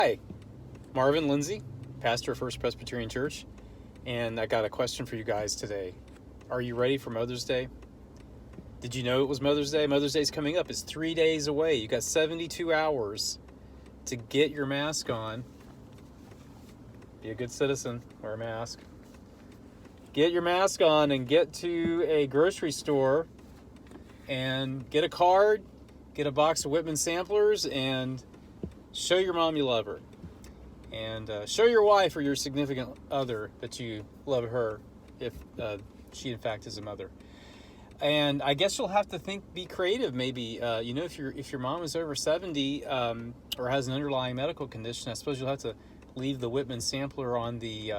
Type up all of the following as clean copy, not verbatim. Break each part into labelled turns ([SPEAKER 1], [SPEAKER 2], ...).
[SPEAKER 1] Hi, Marvin Lindsay, pastor of First Presbyterian Church, and I got a question for you guys today. Are you ready for Mother's Day? Did you know it was Mother's Day? Mother's Day is coming up. It's 3 days away. You got 72 hours to get your mask on. Be a good citizen. Wear a mask. Get your mask on and get to a grocery store and get a card, get a box of Whitman samplers, and show your mom you love her. And show your wife or your significant other that you love her if she in fact is a mother. And I guess you'll have to be creative. Maybe if your mom is over 70 or has an underlying medical condition, I suppose you'll have to leave the Whitman sampler on the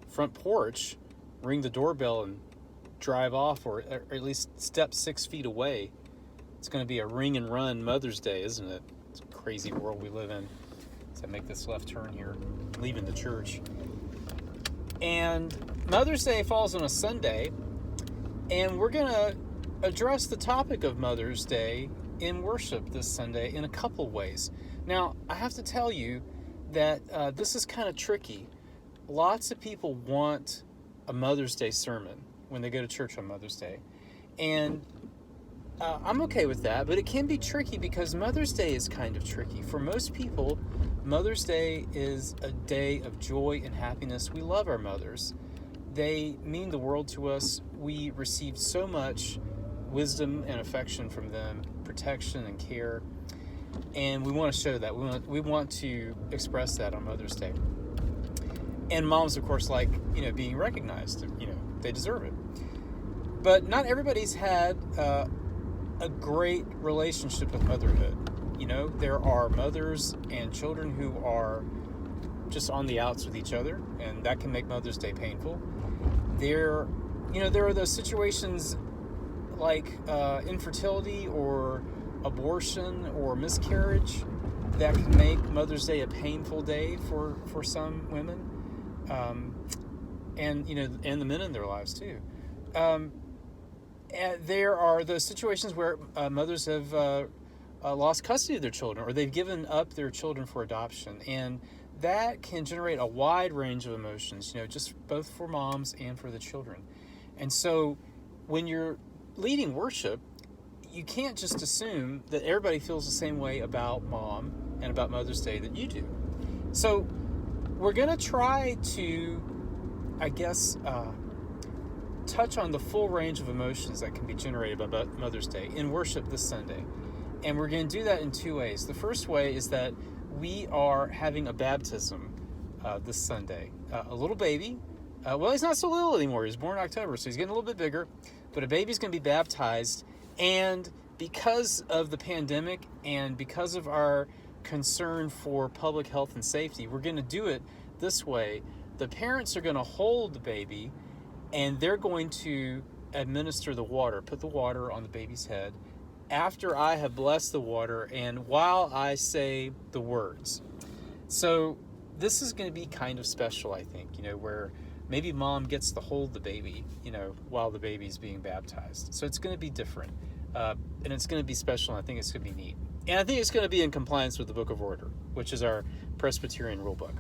[SPEAKER 1] front porch, ring the doorbell, and drive off, or at least step 6 feet away. It's going to be a ring and run Mother's Day, isn't it? It's a crazy world we live in. So I make this left turn here, leaving the church. And Mother's Day falls on a Sunday, and we're going to address the topic of Mother's Day in worship this Sunday in a couple ways. Now, I have to tell you that this is kind of tricky. Lots of people want a Mother's Day sermon when they go to church on Mother's Day. And I'm okay with that, but it can be tricky because Mother's Day is kind of tricky. For most people, Mother's Day is a day of joy and happiness. We love our mothers. They mean the world to us. We receive so much wisdom and affection from them, protection and care, and we want to show that. We want to express that on Mother's Day. And moms, of course, like being recognized. They deserve it. But not everybody's had a great relationship with motherhood. There are mothers and children who are just on the outs with each other, and that can make Mother's Day painful. There are those situations like infertility or abortion or miscarriage that can make Mother's Day a painful day for some women, and the men in their lives too. And there are those situations where mothers have lost custody of their children, or they've given up their children for adoption, and that can generate a wide range of emotions, just both for moms and for the children. And so when you're leading worship, you can't just assume that everybody feels the same way about mom and about Mother's Day that you do. So we're going to try to, touch on the full range of emotions that can be generated by Mother's Day in worship this Sunday. And we're going to do that in two ways. The first way is that we are having a baptism this Sunday. A little baby, he's not so little anymore. He was born in October, so he's getting a little bit bigger. But a baby's going to be baptized, and because of the pandemic and because of our concern for public health and safety, we're going to do it this way. The parents are going to hold the baby, and they're going to administer the water, put the water on the baby's head after I have blessed the water and while I say the words. So this is going to be kind of special, I think, where maybe mom gets to hold the baby, while the baby's being baptized. So it's going to be different, and it's going to be special, and I think it's going to be neat. And I think it's going to be in compliance with the Book of Order, which is our Presbyterian rule book.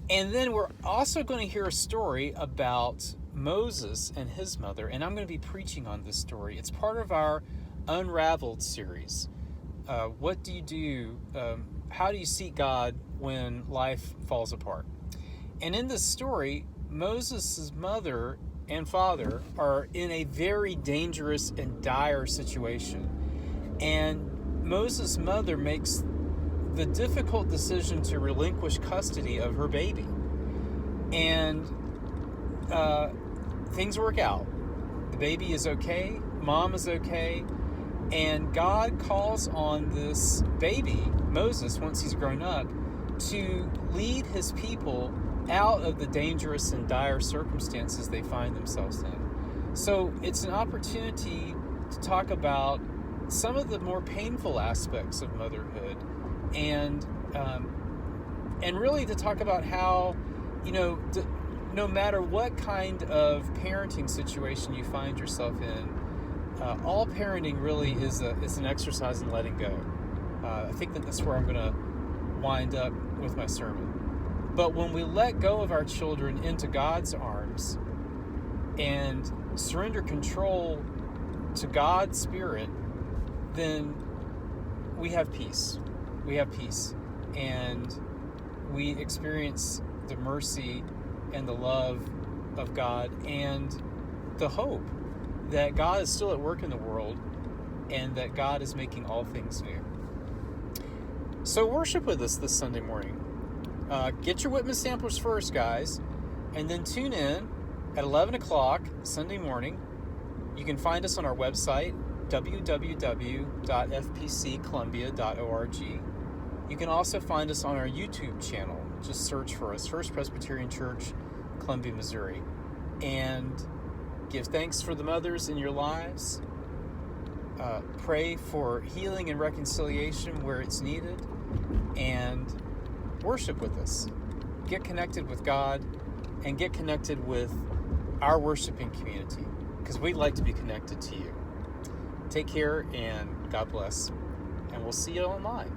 [SPEAKER 1] And then we're also going to hear a story about Moses and his mother, and I'm going to be preaching on this story. It's part of our Unraveled series. What do you do? How do you seek God when life falls apart? And in this story, Moses' mother and father are in a very dangerous and dire situation. And Moses' mother makes the difficult decision to relinquish custody of her baby. And things work out. The baby is okay, mom is okay, and God calls on this baby, Moses, once he's grown up, to lead his people out of the dangerous and dire circumstances they find themselves in. So it's an opportunity to talk about some of the more painful aspects of motherhood, and really to talk about how, no matter what kind of parenting situation you find yourself in, all parenting really is an exercise in letting go. I think that's where I'm going to wind up with my sermon. But when we let go of our children into God's arms and surrender control to God's Spirit, then we have peace. We have peace. And we experience the mercy and the love of God and the hope that God is still at work in the world and that God is making all things new. So worship with us this Sunday morning. Get your Whitman samplers first, guys, and then tune in at 11 o'clock Sunday morning. You can find us on our website, www.fpccolumbia.org. You can also find us on our YouTube channel. Just search for us, First Presbyterian Church, Columbia, Missouri. And give thanks for the mothers in your lives. Pray for healing and reconciliation where it's needed. And worship with us. Get connected with God and get connected with our worshiping community, because we'd like to be connected to you. Take care and God bless. And we'll see you online.